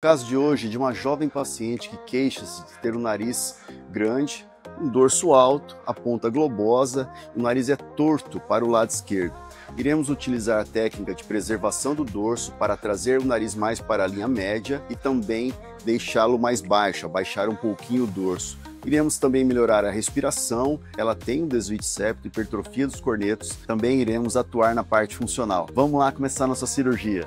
Caso de hoje de uma jovem paciente que queixa-se de ter um nariz grande, um dorso alto, a ponta globosa e o nariz é torto para o lado esquerdo. Iremos utilizar a técnica de preservação do dorso para trazer o nariz mais para a linha média e também deixá-lo mais baixo, abaixar um pouquinho o dorso. Iremos também melhorar a respiração, ela tem um desvio de septo, hipertrofia dos cornetos, também iremos atuar na parte funcional. Vamos lá começar nossa cirurgia.